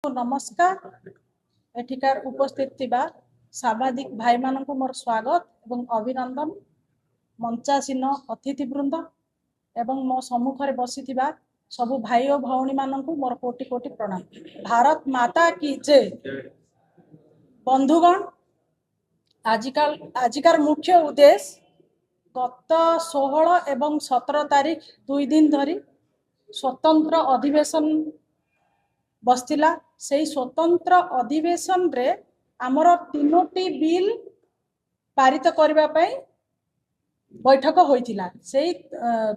नमस्कार। एठिकार उपस्थित थिबा सामाजिक भाई मानक मोर स्वागत एवं अभिनंदन। मंचासीन अतिथिवृंद एवं मो सम्मुखरे बसिथिबा सबु भाई और भौणी मानक मोर कोटि कोटि प्रणाम। भारत माता की जय। बंधुगण, आजिकार मुख्य उद्देश्य गत 16 एवं 17 तारीख 2 दिन धरी स्वतंत्र अधिवेशन बसतिला। से स्वतंत्र अधिवेशन रे आमर 3टी बिल पारित करबा पई बैठक होइतिला। से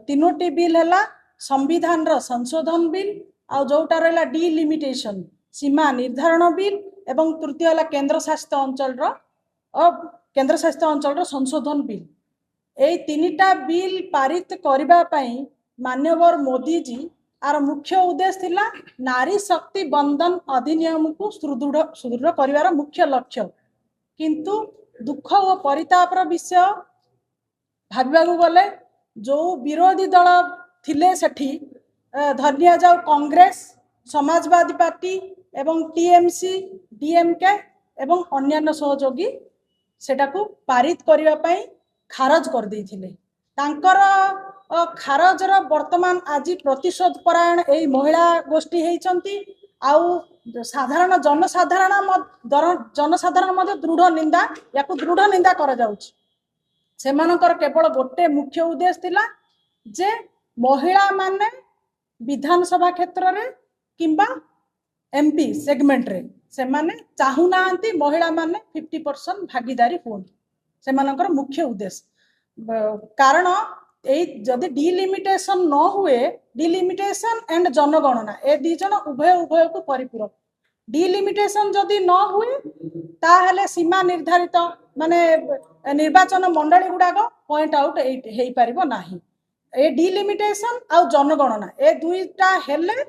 3टी बिल हला संविधान रो संशोधन बिल, आ जोटा रहला डिलिमिटेशन सीमा निर्धारण बिल, एवं तृतीय हला केंद्र शासित अंचल रो संशोधन बिल। ए 3टा बिल पारित करबा पई माननीय मोदी जी आर मुख्य उद्देश्य थिला नारी शक्ति बंधन अधिनियम को सुदृढ़ करिवार मुख्य लक्ष्य। किंतु दुख और परितापर विषय भाविबा गले जो विरोधी दल थिले सेठी धनिया जाओ कांग्रेस, समाजवादी पार्टी एवं टीएमसी, डीएमके एवं अन्यान्य सहयोगी सेटाकू पारित करबा पई खारज कर देथिले। तांकर खारजर वर्तमान आज प्रतिशोध परायण ए महिला गोष्ठी होती। साधारण जनसाधारण मध्य दृढ़ निंदा या दृढ़ निंदा करा जाउछि। सेमानकर केवल गोटे मुख्य उद्देश्य थिला जे महिला माने विधानसभा क्षेत्र रे किंबा एमपी सेगमेंट रे से माने चाहू नांती महिला माने 50% भागीदारी होन। सेमानकर मुख्य उद्देश्य कारण जदि डिलिमिटेशन न हुए, डिलिमिटेशन एंड जनगणना ए दी जन उभय उभय को परिपूरक। डिलिमिटेशन जदि न हुए ताहले सीमा निर्धारित माने निर्वाचन मंडली गुड़ाक पॉइंट आउट हेई परिबो नाही। ए डिलिमिटेशन आ जनगणना ए दुईटा हेले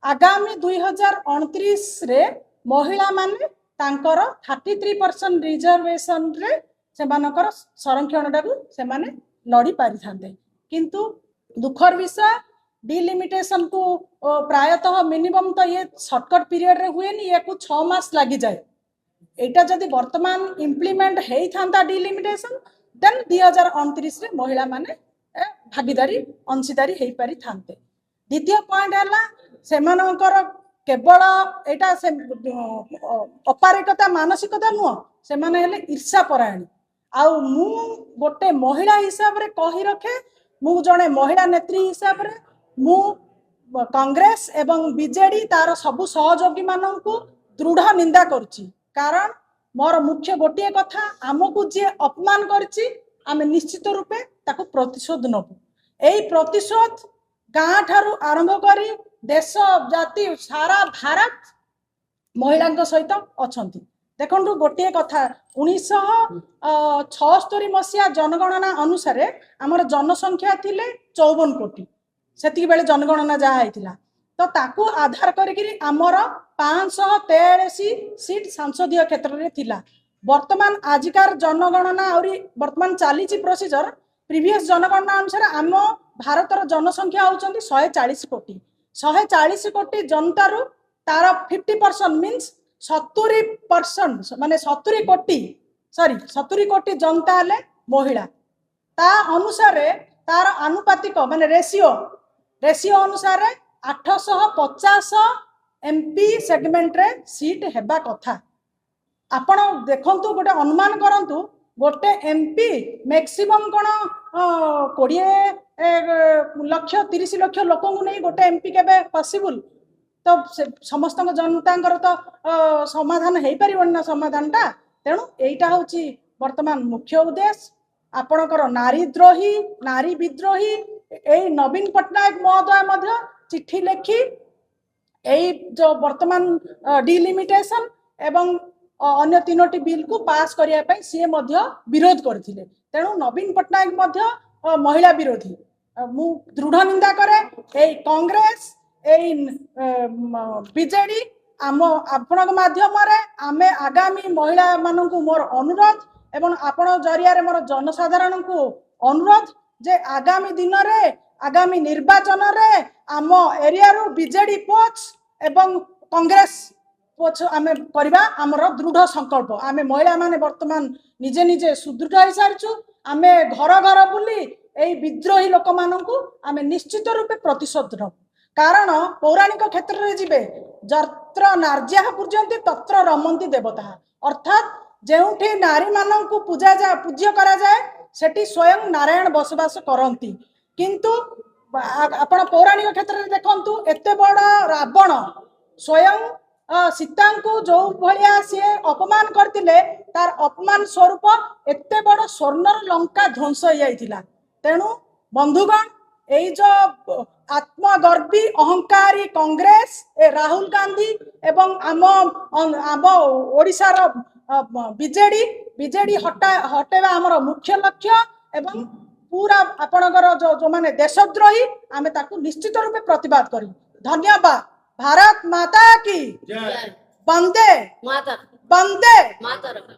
आगामी 2029 रे महिला माने तांकर 33% रिजर्वेशन रे सेमानकर संरक्षण टाकू से माने लड़ी पारि थांते। किंतु दुखर विषय डिलिमिटेशन को प्रायतः मिनिमम तो ये शॉर्टकट पीरियड रे हुए नहीं, ये को 6 मास लगी जाए। एटा जदि वर्तमान इम्प्लीमेंट हेई थांता डिलिमिटेशन देन 2029 रे महिला माने भागीदारी अंशीदारी हेई पारि थांते। द्वितीय पॉइंट हला सेमानकर केवल एटा से अपारिकता मानसिकता नुह, से माने हेले ईर्षा परायणी। आउ मु गोटे महिला हिसाब रे कही रखे, मु जने महिला नेत्री हिसाब रे मु कांग्रेस एवं बीजेडी तार सबु सहयोगी माननकु दृढ़ निंदा करछि। कारण मोर मुख्य गोटे कथा, आमको जे अपमान करछि आमे निश्चित रूपे ताको प्रतिशोध नबु। एई प्रतिशोध गाँ ठारू आरंभ करी देश जाति सारा भारत महिला सहित अछंती। देखो गोटे कथा 1976 मसीहा जनगणना अनुसार आमर जनसंख्या थिले 54 कोटी। सेतिक बेले जनगणना जहाँ होता तो ताकू आधार करी आमर 583 सीट संसदीय क्षेत्र में थिला। वर्तमान आजिकार जनगणना और वर्तमान चली प्रोसीजर प्रीवियस जनगणना अनुसार आम भारतर जनसंख्या होती 140 कोटी। 140 कोटी जनतारू तार 50% मीन्स 70% माने 70 कोटी जनता हेले महिला। ता अनुसार तार आनुपातिक माने रेशियो अनुसार 850 एमपी सेगमेंट रे सीट हेबा कथा। आपण देखंतु गोटे अनुमान करंतु गोटे एमपी मैक्सिमम कोन 20 लक्ष 30 लक्ष लोक नहीं गोटे एमपी केबे पॉसिबल। तो समस्त जनता तो समाधान हो पार ना समाधानटा। तेणु यहीटा हूँ वर्तमान मुख्य उद्देश्य। आपणकर नारीद्रोही नारी विद्रोही यही नवीन पट्टनायक महोदय चिट्ठी लिखि यही जो वर्तमान डिलिमिटेशन एवं अन्य 3टी बिल को पास करने सी विरोध करते। तेणु नवीन पट्टनायक महिला विरोधी मु दृढ़ निंदा करे। कांग्रेस बीजेडी आपण माध्यम आमे आगामी महिला मानू मोर अनुरोध एवं आपण जरिया मोर जनसाधारण को अनुरोध जे आगामी दिन रे आगामी निर्वाचन रे आम एरिया रू बीजेडी पक्ष एवं कांग्रेस आमे करबा हमर दृढ़ संकल्प आमे महिला माने वर्तमान निजे निजे सुदृढ़ हो सारिछु आमे घर घर बुली एई विद्रोही लोक माननकु आमे निश्चित रूपे प्रतिशोध नबु कारण पौराणिक क्षेत्र रे जिबे जत्र नार्या पूजन्ति तत्र रमन्ति देवता अर्थात जेउठी नारी माननकु पूज्य करा जाए सेठी स्वयं नारायण बसवास करंती किंतु आपण पौराणिक क्षेत्र रे देखंतु एते बड़ रावण स्वयं सीता को जो भाया सी अपमान करते तार अपमान स्वरूप एते बड़ स्वर्णर लंका ध्वंस हो जाइथिला तेणु बंधुगण एई जो आत्मगर्वी अहंकारी कांग्रेस ए राहुल गांधी एवं आम आम ओडिशार बीजेडी हटेवा आमर मुख्य लक्ष्य एवं पूरा आपणकर जो माने देशद्रोही आमे ताकू निश्चित रूपे प्रतिवाद करी धन्यवाद भारत माता की जय वंदे मातरम वंदे मातरम।